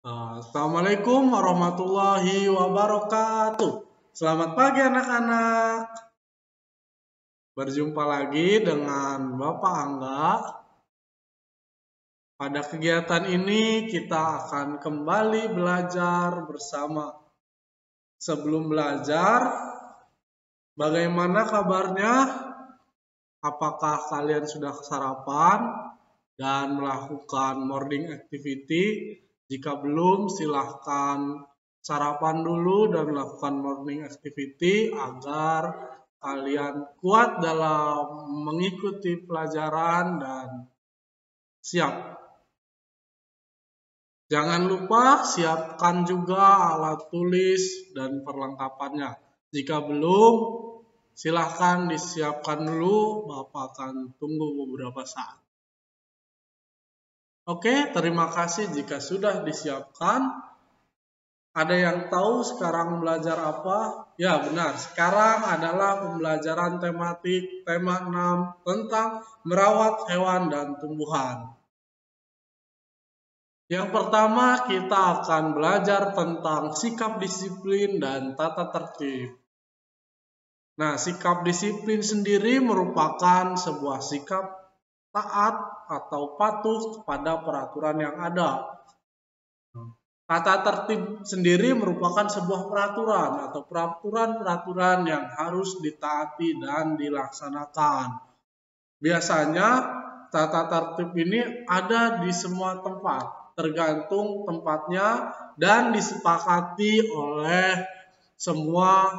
Assalamualaikum warahmatullahi wabarakatuh. Selamat pagi anak-anak. Berjumpa lagi dengan Bapak Angga. Pada kegiatan ini kita akan kembali belajar bersama. Sebelum belajar, bagaimana kabarnya? Apakah kalian sudah sarapan dan melakukan morning activity? Jika belum, silahkan sarapan dulu dan melakukan morning activity agar kalian kuat dalam mengikuti pelajaran dan siap. Jangan lupa siapkan juga alat tulis dan perlengkapannya. Jika belum, silahkan disiapkan dulu, Bapak akan tunggu beberapa saat. Oke, terima kasih jika sudah disiapkan. Ada yang tahu sekarang belajar apa? Ya benar, sekarang adalah pembelajaran tematik tema 6 tentang merawat hewan dan tumbuhan. Yang pertama kita akan belajar tentang sikap disiplin dan tata tertib. Nah, sikap disiplin sendiri merupakan sebuah sikap taat atau patuh kepada peraturan yang ada. Tata tertib sendiri merupakan sebuah peraturan atau peraturan-peraturan yang harus ditaati dan dilaksanakan. Biasanya tata tertib ini ada di semua tempat, tergantung tempatnya dan disepakati oleh semua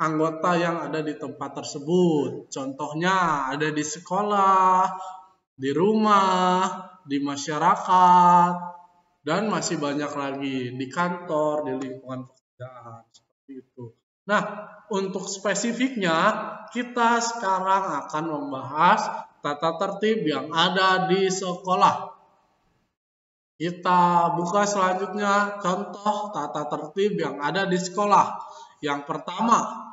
anggota yang ada di tempat tersebut. Contohnya ada di sekolah, di rumah, di masyarakat, dan masih banyak lagi di kantor, di lingkungan pekerjaan, seperti itu. Nah, untuk spesifiknya, kita sekarang akan membahas tata tertib yang ada di sekolah. Kita buka selanjutnya contoh tata tertib yang ada di sekolah. Yang pertama,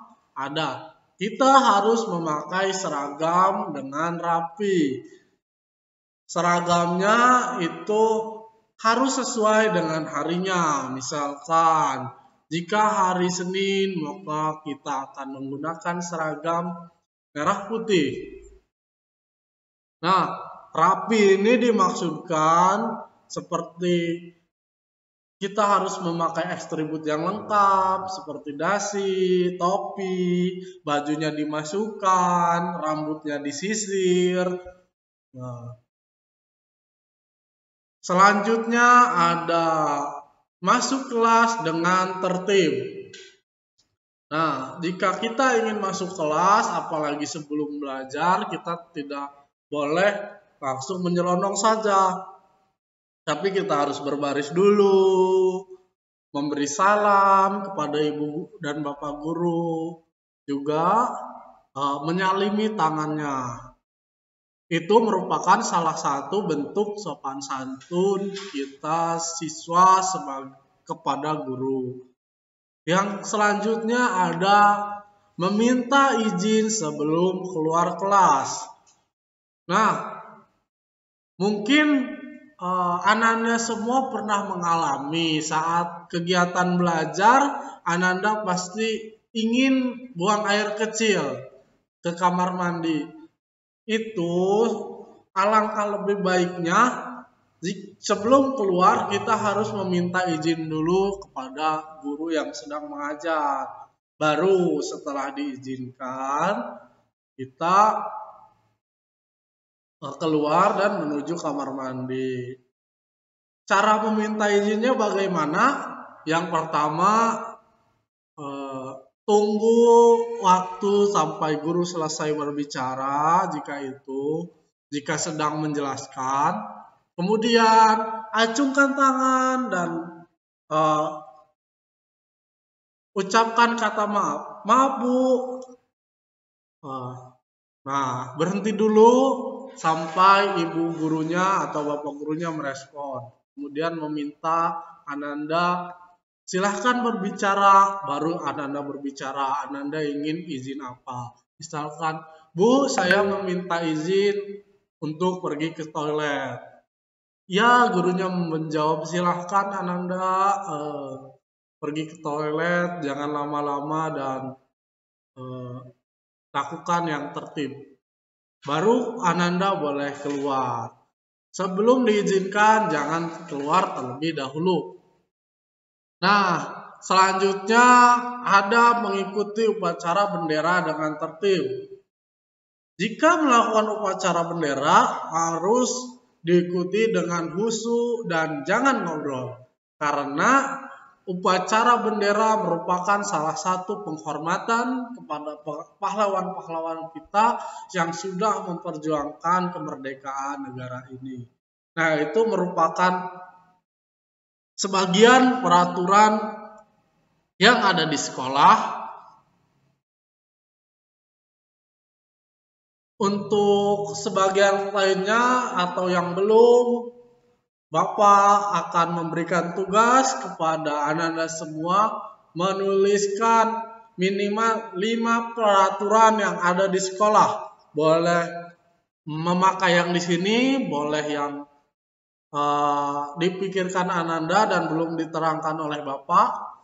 kita harus memakai seragam dengan rapi. Seragamnya itu harus sesuai dengan harinya. Misalkan, jika hari Senin, maka kita akan menggunakan seragam merah putih. Nah, rapi ini dimaksudkan seperti kita harus memakai atribut yang lengkap, seperti dasi, topi, bajunya dimasukkan, rambutnya disisir. Nah, selanjutnya ada masuk kelas dengan tertib. Nah, jika kita ingin masuk kelas, apalagi sebelum belajar, kita tidak boleh langsung menyelonong saja. Tapi kita harus berbaris dulu, memberi salam kepada ibu dan bapak guru, juga menyalimi tangannya. Itu merupakan salah satu bentuk sopan santun kita siswa kepada guru. Yang selanjutnya ada meminta izin sebelum keluar kelas. Nah, mungkin Ananda semua pernah mengalami saat kegiatan belajar, Ananda pasti ingin buang air kecil ke kamar mandi. Itu alangkah lebih baiknya sebelum keluar kita harus meminta izin dulu kepada guru yang sedang mengajar. Baru setelah diizinkan, kita keluar dan menuju kamar mandi. Cara meminta izinnya bagaimana? Yang pertama, tunggu waktu sampai guru selesai berbicara jika sedang menjelaskan. Kemudian acungkan tangan dan ucapkan kata maaf. Maaf Bu. Nah, berhenti dulu sampai ibu gurunya atau bapak gurunya merespon. Kemudian meminta Ananda silahkan berbicara, baru Ananda berbicara, Ananda ingin izin apa. Misalkan, Bu, saya meminta izin untuk pergi ke toilet. Ya, gurunya menjawab, silahkan Ananda pergi ke toilet, jangan lama-lama dan eh, lakukan yang tertib. Baru Ananda boleh keluar. Sebelum diizinkan, jangan keluar terlebih dahulu. Nah, selanjutnya ada mengikuti upacara bendera dengan tertib. Jika melakukan upacara bendera, harus diikuti dengan khusyuk dan jangan ngobrol. Karena upacara bendera merupakan salah satu penghormatan kepada pahlawan-pahlawan kita yang sudah memperjuangkan kemerdekaan negara ini. Nah, itu merupakan sebagian peraturan yang ada di sekolah. Untuk sebagian lainnya atau yang belum, Bapak akan memberikan tugas kepada Ananda semua menuliskan minimal 5 peraturan yang ada di sekolah. Boleh memakai yang di sini, boleh yang dipikirkan Ananda dan belum diterangkan oleh Bapak.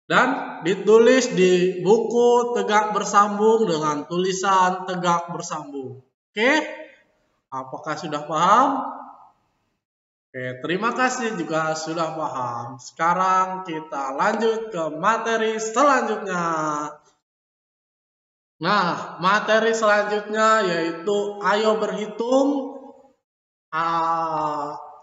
Dan ditulis di buku tegak bersambung dengan tulisan tegak bersambung. Oke? Apakah sudah paham? Oke, terima kasih juga sudah paham. Sekarang kita lanjut ke materi selanjutnya. Nah, materi selanjutnya yaitu ayo berhitung.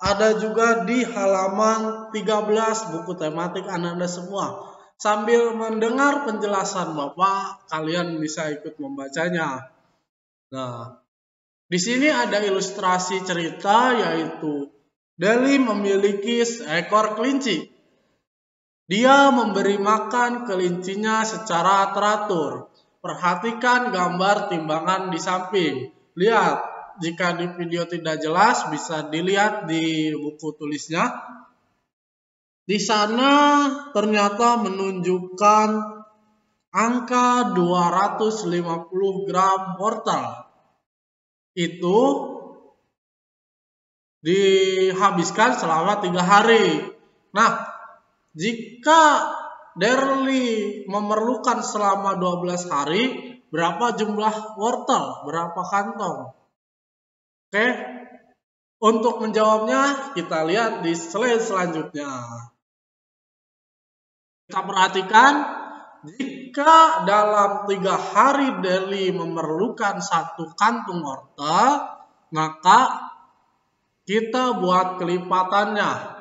Ada juga di halaman 13 buku tematik Ananda semua. Sambil mendengar penjelasan Bapak, kalian bisa ikut membacanya. Nah, di sini ada ilustrasi cerita yaitu Deli memiliki seekor kelinci. Dia memberi makan kelincinya secara teratur. Perhatikan gambar timbangan di samping. Lihat, jika di video tidak jelas bisa dilihat di buku tulisnya. Di sana ternyata menunjukkan angka 250 gram wortel. Itu dihabiskan selama 3 hari. Nah, jika Derli memerlukan selama 12 hari, berapa jumlah wortel? Berapa kantong? Oke, untuk menjawabnya kita lihat di slide selanjutnya. Kita perhatikan, jika dalam 3 hari Derli memerlukan 1 kantung wortel, maka kita buat kelipatannya.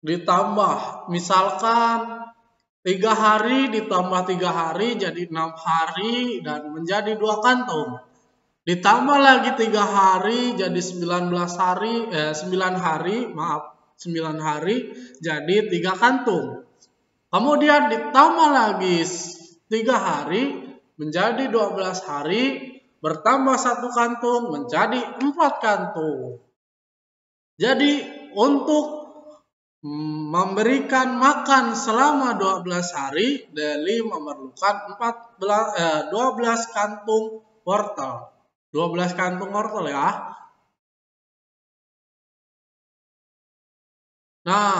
Ditambah, misalkan 3 hari ditambah 3 hari jadi 6 hari dan menjadi 2 kantung. Ditambah lagi 3 hari jadi 9 hari jadi 3 kantung. Kemudian ditambah lagi 3 hari menjadi 12 hari, bertambah 1 kantung menjadi 4 kantung. Jadi untuk memberikan makan selama 12 hari, Deli memerlukan 12 kantung wortel. 12 kantung wortel ya. Nah,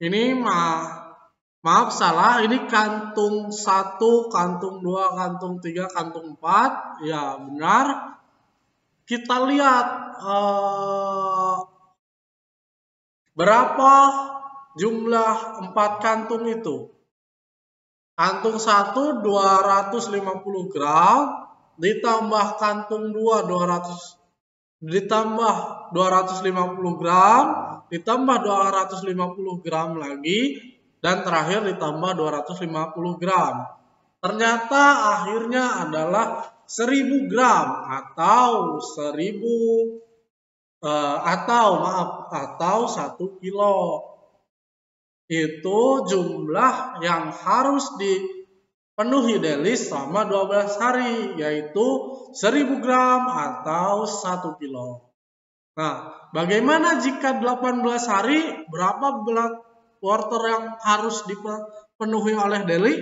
ini maaf salah, ini kantung 1, kantung 2, kantung 3, kantung 4. Ya, benar. Kita lihat berapa jumlah 4 kantung itu. Kantung 1 250 gram ditambah kantung 2 ditambah 250 gram ditambah 250 gram lagi dan terakhir ditambah 250 gram. Ternyata akhirnya adalah 1000 gram atau 1 kilo. Itu jumlah yang harus dipenuhi Deli selama 12 hari, yaitu 1000 gram atau 1 kilo. Nah, bagaimana jika 18 hari? Berapa wortel yang harus dipenuhi oleh Deli?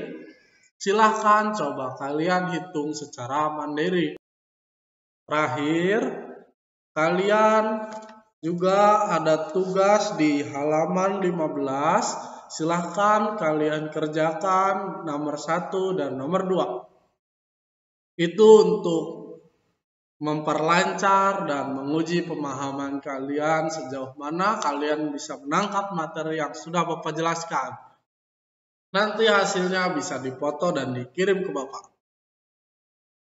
Silahkan coba kalian hitung secara mandiri. Terakhir, Kalian juga ada tugas di halaman 15. Silahkan kalian kerjakan nomor 1 dan nomor 2. Itu untuk memperlancar dan menguji pemahaman kalian sejauh mana kalian bisa menangkap materi yang sudah Bapak jelaskan. Nanti hasilnya bisa dipoto dan dikirim ke Bapak.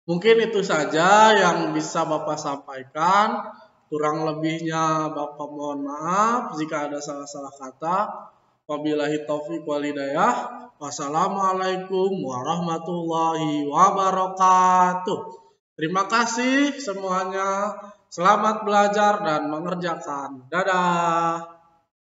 Mungkin itu saja yang bisa Bapak sampaikan. Kurang lebihnya Bapak mohon maaf jika ada salah-salah kata. Wabillahi taufiq wal hidayah. Wassalamualaikum warahmatullahi wabarakatuh. Terima kasih semuanya. Selamat belajar dan mengerjakan. Dadah.